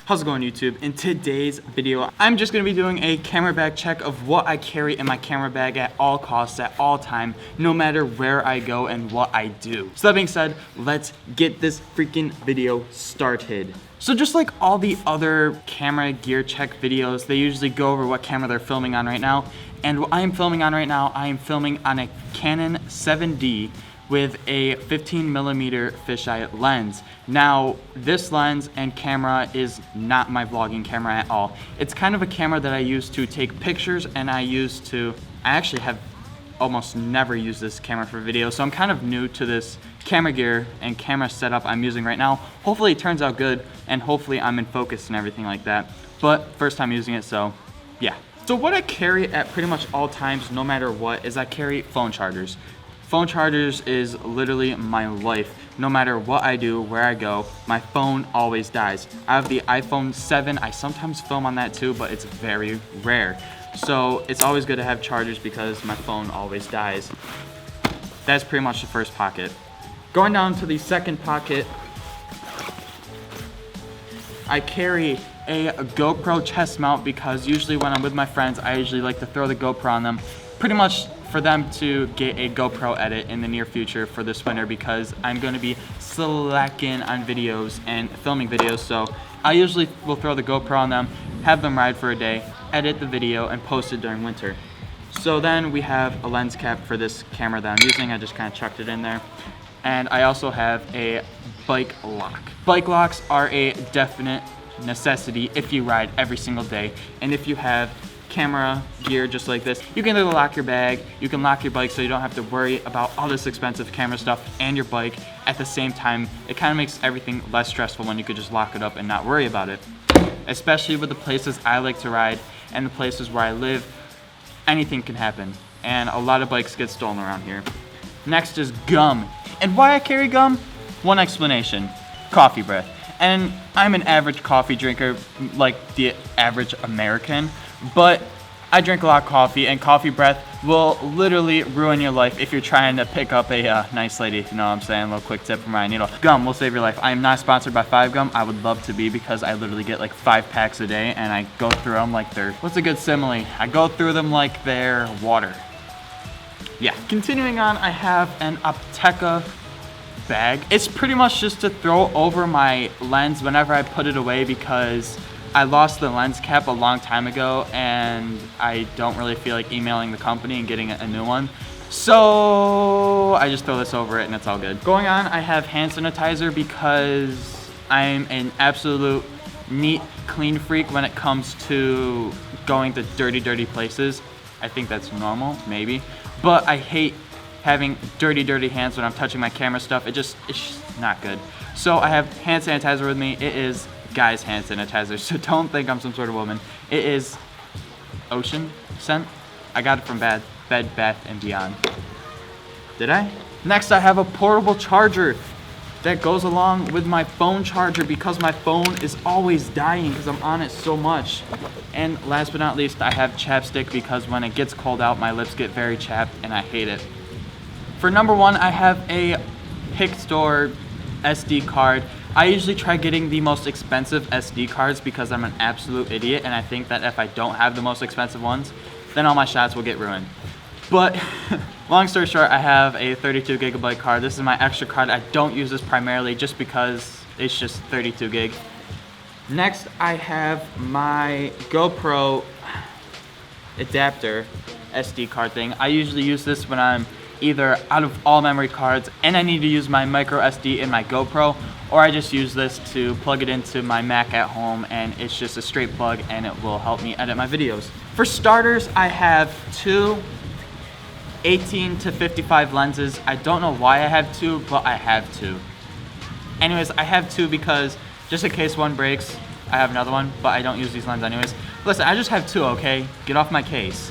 How's it going, YouTube? In today's video, I'm just going to be doing a camera bag check of what I carry in my camera bag at all costs, at all time, no matter where I go and what I do. So that being said, let's get this freaking video started. So just like all the other camera gear check videos, they usually go over what camera they're filming on right now. And what I am filming on right now, I am filming on a Canon 7D with a 15mm fisheye lens. Now, this lens and camera is not my vlogging camera at all. It's kind of a camera that I use to take pictures, and I actually have almost never used this camera for video, so I'm kind of new to this camera gear and camera setup I'm using right now. Hopefully it turns out good, and hopefully I'm in focus and everything like that. But first time using it, so yeah. So what I carry at pretty much all times, no matter what, is I carry phone chargers. Phone chargers is literally my life. No matter what I do, where I go, my phone always dies. I have the iPhone 7. I sometimes film on that too, but it's very rare. So it's always good to have chargers because my phone always dies. That's pretty much the first pocket. Going down to the second pocket, I carry a GoPro chest mount because usually when I'm with my friends, I usually like to throw the GoPro on them. Pretty much for them to get a GoPro edit in the near future for this winter, because I'm going to be slacking on videos and filming videos. So I usually will throw the GoPro on them, have them ride for a day, edit the video, and post it during winter. So then we have a lens cap for this camera that I'm using. I just kind of chucked it in there. And I also have a bike lock. Bike locks are a definite necessity if you ride every single day. And if you have camera gear just like this, you can either lock your bag, you can lock your bike, so you don't have to worry about all this expensive camera stuff and your bike at the same time. It kind of makes everything less stressful when you could just lock it up and not worry about it. Especially with the places I like to ride and the places where I live, anything can happen, and a lot of bikes get stolen around here. Next is gum. And why I carry gum? One explanation: coffee breath. And I'm an average coffee drinker, like the average American, but I drink a lot of coffee, and coffee breath will literally ruin your life if you're trying to pick up a nice lady, if you know what I'm saying. A little quick tip from Ryan Needle. Gum will save your life. I am not sponsored by 5 Gum. I would love to be, because I literally get like 5 packs a day, and I go through them like they're, what's a good simile? I go through them like they're water. Yeah. Continuing on, I have an Apteca bag. It's pretty much just to throw over my lens whenever I put it away, because I lost the lens cap a long time ago and I don't really feel like emailing the company and getting a new one. So I just throw this over it and it's all good. Going on, I have hand sanitizer because I'm an absolute neat, clean freak when it comes to going to dirty places. I think that's normal, maybe. But I hate having dirty hands when I'm touching my camera stuff. It's just not good. So I have hand sanitizer with me. It is guys hand sanitizer, so don't think I'm some sort of woman. It is ocean scent. I got it from Bed Bath & Beyond. Did I? Next, I have a portable charger that goes along with my phone charger because my phone is always dying because I'm on it so much. And last but not least, I have chapstick because when it gets cold out, my lips get very chapped and I hate it. For number 1, I have a Pick Store SD card. I usually try getting the most expensive SD cards because I'm an absolute idiot, and I think that if I don't have the most expensive ones, then all my shots will get ruined. But long story short, I have a 32 gigabyte card. This is my extra card. I don't use this primarily just because it's just 32 gig. Next, I have my GoPro adapter SD card thing. I usually use this when I'm either out of all memory cards and I need to use my micro SD in my GoPro, or I just use this to plug it into my Mac at home and it's just a straight plug and it will help me edit my videos. For starters, I have 2 18 to 55 lenses. I don't know why I have 2, but I have 2. Anyways, I have 2 because just in case one breaks, I have another one, but I don't use these lenses anyways. Listen, I just have 2, okay? Get off my case.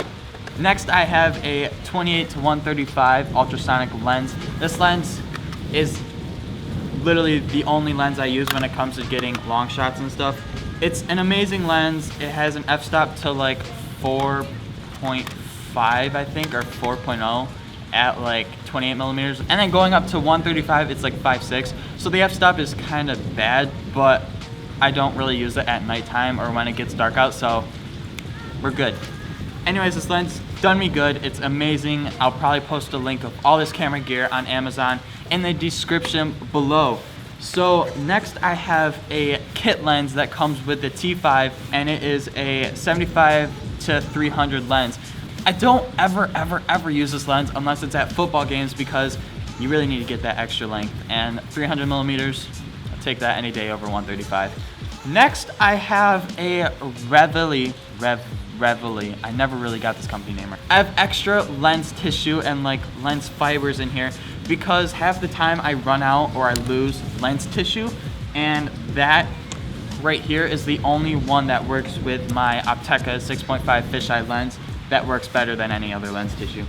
Next, I have a 28 to 135 ultrasonic lens. This lens is literally the only lens I use when it comes to getting long shots and stuff. It's an amazing lens. It has an f-stop to like 4.5, I think, or 4.0 at like 28 millimeters. And then going up to 135, it's like 5.6. So the f-stop is kind of bad, but I don't really use it at nighttime or when it gets dark out, so we're good. Anyways, this lens done me good. It's amazing. I'll probably post a link of all this camera gear on Amazon in the description below. So next I have a kit lens that comes with the T5, and it is a 75 to 300 lens. I don't ever use this lens unless it's at football games because you really need to get that extra length, and 300 millimeters, I'll take that any day over 135. Next I have a Reveille, I never really got this company name right. I have extra lens tissue and like lens fibers in here because half the time I run out or I lose lens tissue, and that right here is the only one that works with my Optica 6.5 fisheye lens that works better than any other lens tissue.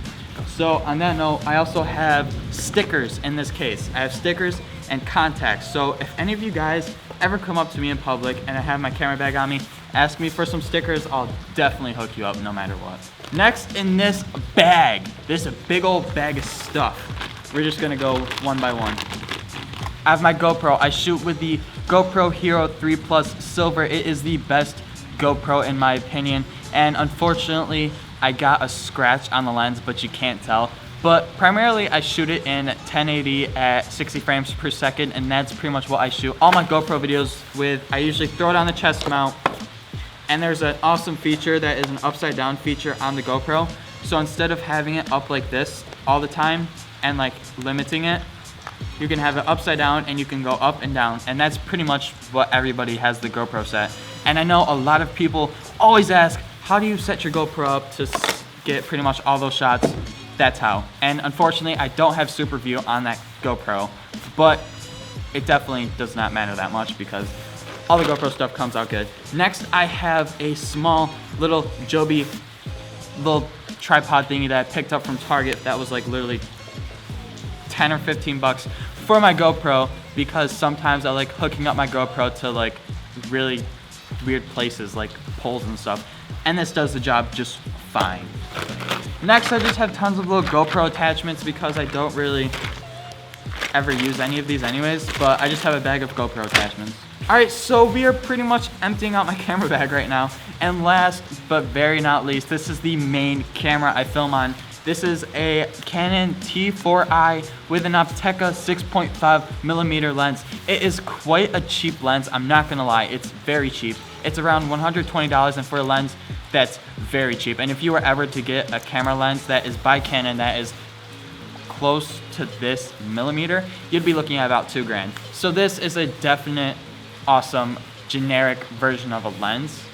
So on that note, I also have stickers in this case. I have stickers and contacts. So if any of you guys ever come up to me in public and I have my camera bag on me, ask me for some stickers, I'll definitely hook you up no matter what. Next in this bag, this is a big old bag of stuff. We're just gonna go one by one. I have my GoPro. I shoot with the GoPro Hero 3 Plus Silver. It is the best GoPro in my opinion, and unfortunately I got a scratch on the lens, but you can't tell. But primarily I shoot it in 1080 at 60 frames per second, and that's pretty much what I shoot all my GoPro videos with. I usually throw it on the chest mount, and there's an awesome feature that is an upside down feature on the GoPro. So instead of having it up like this all the time and like limiting it, you can have it upside down and you can go up and down, and that's pretty much what everybody has the GoPro set. And I know a lot of people always ask, how do you set your GoPro up to get pretty much all those shots? That's how. And unfortunately, I don't have super view on that GoPro, but it definitely does not matter that much because all the GoPro stuff comes out good. Next, I have a small little Joby little tripod thingy that I picked up from Target that was like literally 10 or 15 bucks for my GoPro, because sometimes I like hooking up my GoPro to like really weird places like poles and stuff, and this does the job just fine. Next, I just have tons of little GoPro attachments because I don't really ever use any of these anyways, but I just have a bag of GoPro attachments. Alright, so we are pretty much emptying out my camera bag right now, and last but very not least, this is the main camera I film on. This is a Canon T4i with an Optica 6.5 millimeter lens. It is quite a cheap lens, I'm not gonna lie, it's very cheap. It's around $120, and for a lens, that's very cheap. And if you were ever to get a camera lens that is by Canon that is close to this millimeter, you'd be looking at about $2 grand. So this is a definite awesome generic version of a lens.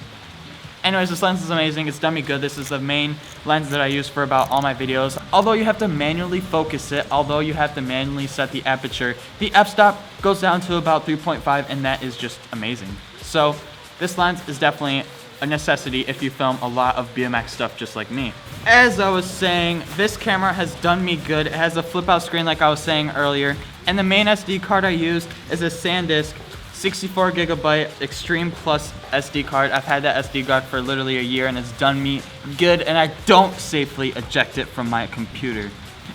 Anyways, this lens is amazing. It's done me good. This is the main lens that I use for about all my videos. Although you have to manually focus it, although you have to manually set the aperture, the f-stop goes down to about 3.5, and that is just amazing. So this lens is definitely a necessity if you film a lot of BMX stuff just like me. As I was saying, this camera has done me good. It has a flip out screen like I was saying earlier, and the main SD card I use is a SanDisk 64 gigabyte Extreme Plus SD card. I've had that SD card for literally a year, and it's done me good, and I don't safely eject it from my computer.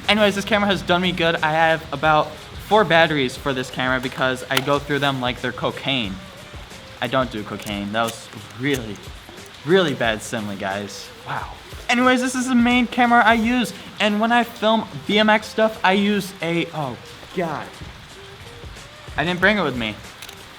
Anyways, this camera has done me good. I have about 4 batteries for this camera because I go through them like they're cocaine. I don't do cocaine. That was really bad simile, guys. Wow. Anyways, this is the main camera I use, and when I film BMX stuff, I use a, oh god, I didn't bring it with me.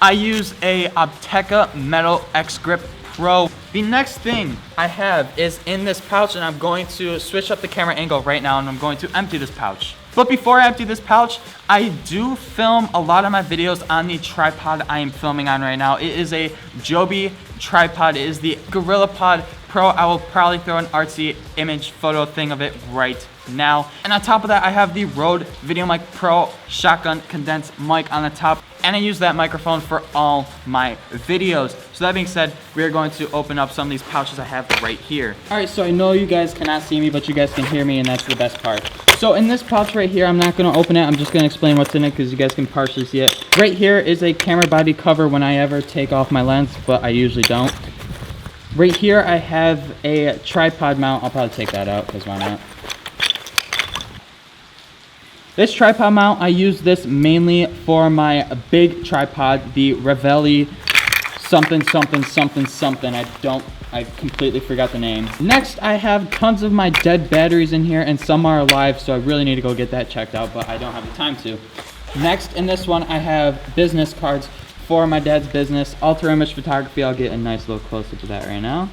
I use a Optica Metal X Grip Pro. The next thing I have is in this pouch, and I'm going to switch up the camera angle right now, and I'm going to empty this pouch. But before I empty this pouch, I do film a lot of my videos on the tripod I am filming on right now. It is a Joby tripod. It is the GorillaPod Pro. I will probably throw an artsy image photo thing of it right now. And on top of that, I have the Rode Videomic Pro shotgun condensed mic on the top, and I use that microphone for all my videos. So that being said, we are going to open up some of these pouches I have right here. All right, so I know you guys cannot see me, but you guys can hear me, and that's the best part. So in this pouch right here, I'm not gonna open it, I'm just gonna explain what's in it because you guys can partially see it. Right here is a camera body cover when I ever take off my lens, but I usually don't. Right here, I have a tripod mount. I'll probably take that out because why not? This tripod mount, I use this mainly for my big tripod, the Reveille something. I completely forgot the name. Next, I have tons of my dead batteries in here, and some are alive, so I really need to go get that checked out, but I don't have the time to. Next, in this one, I have business cards for my dad's business, Alter Image Photography. I'll get a nice little close-up of that right now.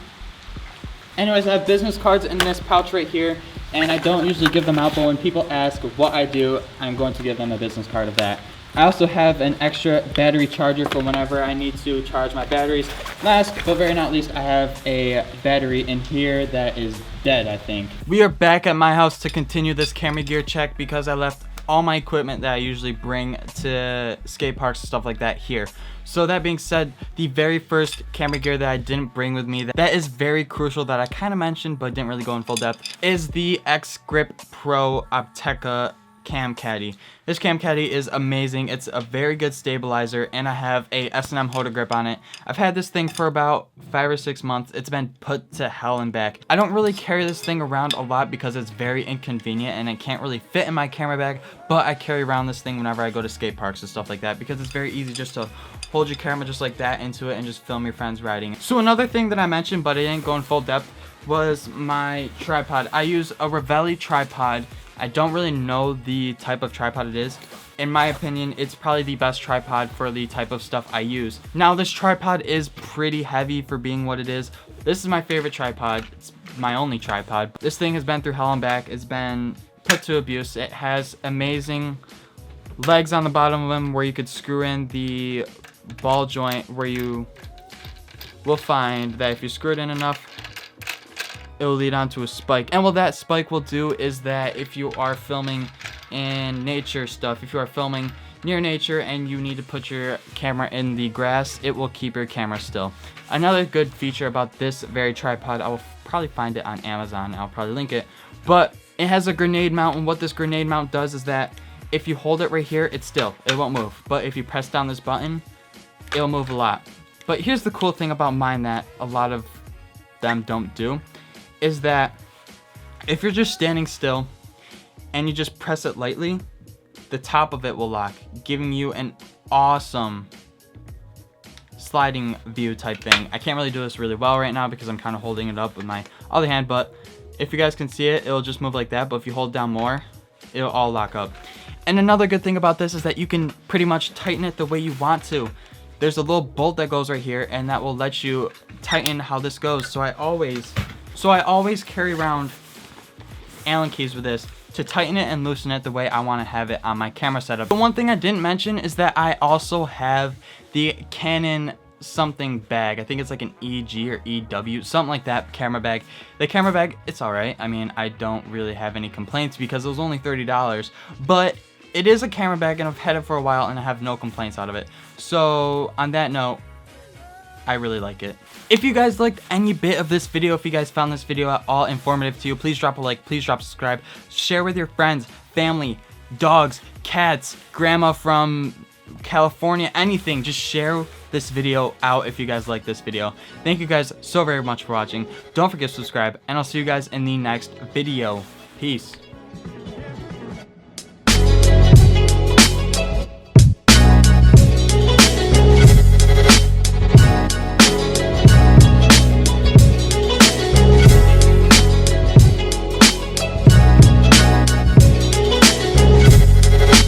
Anyways, I have business cards in this pouch right here, and I don't usually give them out, but when people ask what I do, I'm going to give them a business card of that. I also have an extra battery charger for whenever I need to charge my batteries. Last but very not least, I have a battery in here that is dead, I think. We are back at my house to continue this camera gear check because I left all my equipment that I usually bring to skate parks and stuff like that here. So that being said, the very first camera gear that I didn't bring with me that is very crucial, that I kind of mentioned but didn't really go in full depth, is the X-Grip Pro Optica Cam Caddy. This cam caddy is amazing. It's a very good stabilizer, and I have a S&M holder grip on it. I've had this thing for about 5 or 6 months. It's been put to hell and back. I don't really carry this thing around a lot because it's very inconvenient and it can't really fit in my camera bag, but I carry around this thing whenever I go to skate parks and stuff like that because it's very easy just to hold your camera just like that into it and just film your friends riding. So another thing that I mentioned but I didn't go in full depth was my tripod. I use a Ravelli tripod. I don't really know the type of tripod it is. In my opinion, it's probably the best tripod for the type of stuff I use. Now, this tripod is pretty heavy for being what it is. This is my favorite tripod. It's my only tripod. This thing has been through hell and back. It's been put to abuse. It has amazing legs on the bottom of them where you could screw in the ball joint, where you will find that if you screw it in enough, it will lead onto a spike. And what that spike will do is that if you are filming in nature stuff, if you are filming near nature and you need to put your camera in the grass, it will keep your camera still. Another good feature about this very tripod, I will probably find it on Amazon, I'll probably link it, but it has a grenade mount, and what this grenade mount does is that if you hold it right here, it's still, it won't move. But if you press down this button, it'll move a lot. But here's the cool thing about mine that a lot of them don't do, is that if you're just standing still and you just press it lightly, the top of it will lock, giving you an awesome sliding view type thing. I can't really do this really well right now because I'm kind of holding it up with my other hand, but if you guys can see it, it'll just move like that, but if you hold down more, it'll all lock up. And another good thing about this is that you can pretty much tighten it the way you want to. There's a little bolt that goes right here, and that will let you tighten how this goes. So I always carry around Allen keys with this to tighten it and loosen it the way I want to have it on my camera setup. The one thing I didn't mention is that I also have the Canon something bag. I think it's like an EG or EW, something like that camera bag. The camera bag, it's alright. I mean, I don't really have any complaints because it was only $30, but it is a camera bag and I've had it for a while and I have no complaints out of it. So on that note, I really like it. If you guys liked any bit of this video, if you guys found this video at all informative to you, please drop a like, please drop a subscribe, share with your friends, family, dogs, cats, grandma from California, anything. Just share this video out if you guys like this video. Thank you guys so very much for watching. Don't forget to subscribe, and I'll see you guys in the next video. Peace.